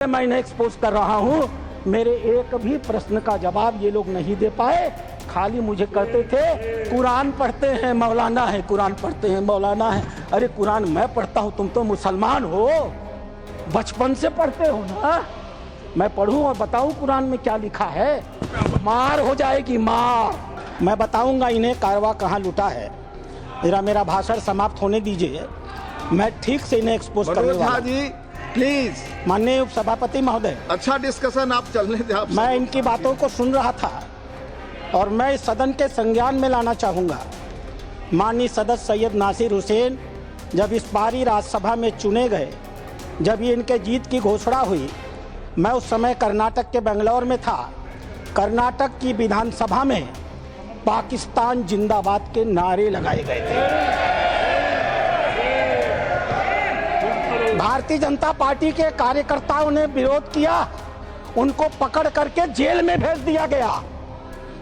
मैं इन्हें एक्सपोज कर रहा हूँ। मेरे एक भी प्रश्न का जवाब ये लोग नहीं दे पाए। खाली मुझे कहते थे कुरान पढ़ते हैं मौलाना है, कुरान पढ़ते हैं मौलाना है। अरे कुरान मैं पढ़ता हूँ, तुम तो मुसलमान हो, बचपन से पढ़ते हो ना। मैं पढ़ूँ और बताऊँ कुरान में क्या लिखा है? मार हो जाएगी मार। मैं बताऊँगा इन्हें कारवा कहाँ लुटा है। मेरा भाषण समाप्त होने दीजिए, मैं ठीक से इन्हें एक्सपोज करने वाला हूं। प्लीज माननीय उपसभापति महोदय, अच्छा डिस्कशन आप चलने दें। मैं इनकी बातों को सुन रहा था और मैं इस सदन के संज्ञान में लाना चाहूँगा। माननीय सदस्य सैयद नासिर हुसैन जब इस बारी राज्यसभा में चुने गए, जब ये इनके जीत की घोषणा हुई, मैं उस समय कर्नाटक के बेंगलोर में था। कर्नाटक की विधानसभा में पाकिस्तान जिंदाबाद के नारे लगाए गए थे। भारतीय जनता पार्टी के कार्यकर्ताओं ने विरोध किया, उनको पकड़ करके जेल में भेज दिया गया।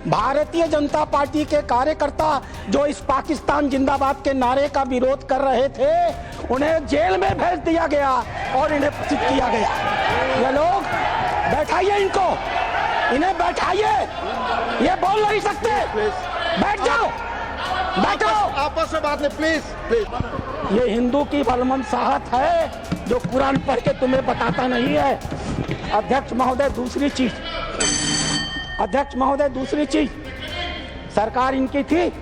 भारतीय जनता पार्टी के कार्यकर्ता जो इस पाकिस्तान जिंदाबाद के नारे का विरोध कर रहे थे, उन्हें जेल में भेज दिया गया और इन्हें प्रचित किया गया। ये लोग बैठाइए, इन्हें बैठाइए, ये बोल नहीं सकते। बैठ जाओ, बैठो, आपस में बात नहीं, प्लीज। ये हिंदू की बलमनसाहत है जो कुरान पढ़ के तुम्हें बताता नहीं है। अध्यक्ष महोदय दूसरी चीज, सरकार इनकी थी,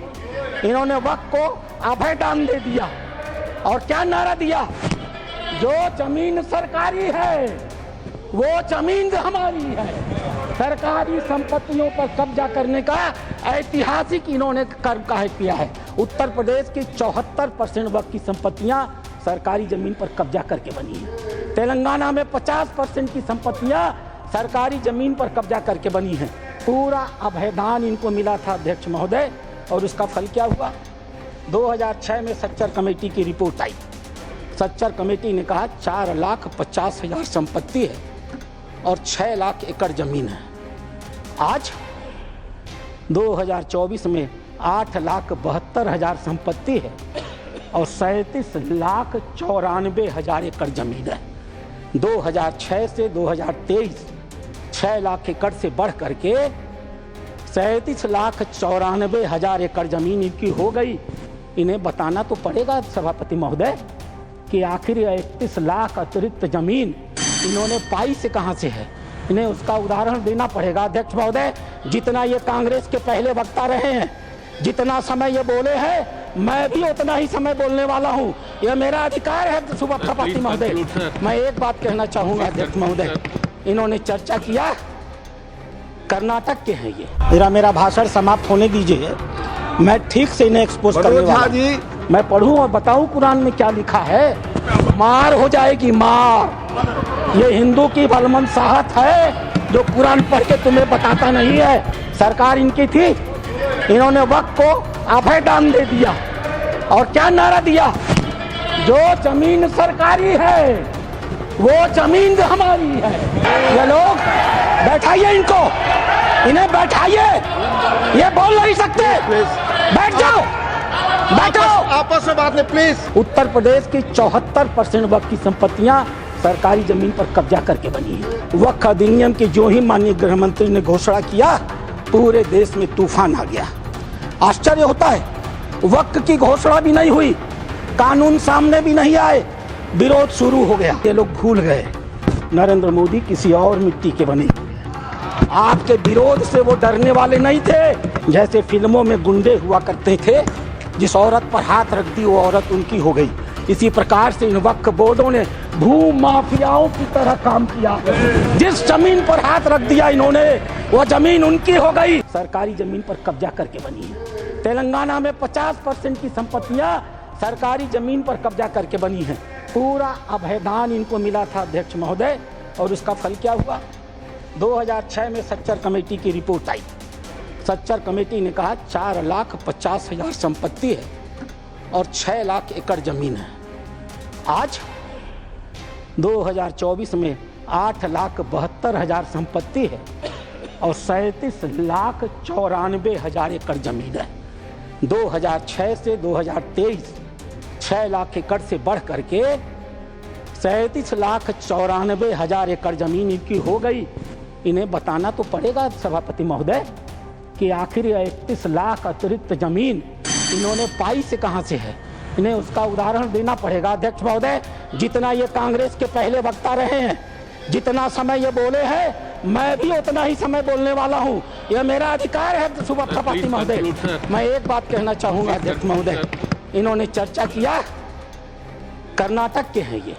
इन्होंने वक्त को अभय दान दे दिया और क्या नारा दिया? जो जमीन सरकारी है वो जमीन हमारी है। सरकारी संपत्तियों पर कब्जा करने का ऐतिहासिक इन्होंने कर्म काहे किया है। उत्तर प्रदेश की 74% वक्त की संपत्तियां सरकारी जमीन पर कब्जा करके बनी है। तेलंगाना में 50% की संपत्तियां सरकारी जमीन पर कब्जा करके बनी हैं। पूरा अभयदान इनको मिला था अध्यक्ष महोदय, और उसका फल क्या हुआ? 2006 में सच्चर कमेटी की रिपोर्ट आई। सच्चर कमेटी ने कहा 4,50,000 संपत्ति है और 6 लाख एकड़ जमीन है। आज 2024 में 8,72,000 संपत्ति है और 37,94,000 एकड़ जमीन है। 2006 से 2023 6 लाख एकड़ से बढ़ करके 37,94,000 एकड़ जमीन इनकी हो गई। इन्हें बताना तो पड़ेगा सभापति महोदय कि आखिर 31 लाख अतिरिक्त जमीन इन्होंने पाई से कहां से है। इन्हें उसका उदाहरण देना पड़ेगा। अध्यक्ष महोदय, जितना ये कांग्रेस के पहले वक्ता रहे हैं, जितना समय ये बोले हैं, मैं भी उतना ही समय बोलने वाला हूं। यह मेरा अधिकार है सभापति महोदय। मैं एक बात कहना चाहूंगा अध्यक्ष महोदय, इन्होंने चर्चा किया, कर्नाटक के हैं ये। मेरा भाषण समाप्त होने दीजिए, मैं ठीक से इन्हें एक्सपोज करने वाला हूं। मैं पढ़ूं और बताऊं कुरान में क्या लिखा है? मार हो जाएगी मार। ये हिंदू की बलमनसाहत है जो कुरान पढ़ के तुम्हें बताता नहीं है। सरकार इनकी थी, इन्होंने वक्त को अभय दान दे दिया और क्या नारा दिया? जो जमीन सरकारी है वो जमीन हमारी है। ये लोग बैठाइए, इन्हें बैठाइए, ये बोल नहीं सकते। बैठ जाओ, बैठो, आपस में बात नहीं, प्लीज। उत्तर प्रदेश की 74% वक्त की संपत्तियां सरकारी जमीन पर कब्जा करके बनी है। वक्फ अधिनियम की जो ही माननीय गृह मंत्री ने घोषणा किया, पूरे देश में तूफान आ गया। आश्चर्य होता है, वक्फ की घोषणा भी नहीं हुई, कानून सामने भी नहीं आए, विरोध शुरू हो गया। ये लोग भूल गए नरेंद्र मोदी किसी और मिट्टी के बने। आपके विरोध से वो डरने वाले नहीं थे। जैसे फिल्मों में गुंडे हुआ करते थे, जिस औरत पर हाथ रख दी वो औरत उनकी हो गई। इसी प्रकार से इन वक्फ बोर्डों ने भू माफियाओं की तरह काम किया। जिस जमीन पर हाथ रख दिया इन्होंने, वो जमीन उनकी हो गई। सरकारी जमीन पर कब्जा करके बनी है। तेलंगाना में 50% की संपत्तियां सरकारी जमीन पर कब्जा करके बनी है। पूरा अभयदान इनको मिला था अध्यक्ष महोदय, और उसका फल क्या हुआ? 2006 में सच्चर कमेटी की रिपोर्ट आई। सच्चर कमेटी ने कहा 4,50,000 संपत्ति है और 6 लाख एकड़ जमीन है। आज 2024 में 8,72,000 संपत्ति है और 37,94,000 एकड़ जमीन है। 2006 से 2023 6 लाख एकड़ से बढ़ करके 37,94,000 एकड़ जमीन इनकी हो गई। इन्हें बताना तो पड़ेगा सभापति महोदय कि आखिर 31 लाख अतिरिक्त जमीन इन्होंने पाई से कहां से है। इन्हें उसका उदाहरण देना पड़ेगा। अध्यक्ष महोदय, जितना ये कांग्रेस के पहले वक्ता रहे हैं, जितना समय ये बोले हैं, मैं भी उतना ही समय बोलने वाला हूं। यह मेरा अधिकार है सभापति महोदय। मैं एक बात कहना चाहूंगा अध्यक्ष महोदय, इन्होंने चर्चा किया, कर्नाटक के हैं ये,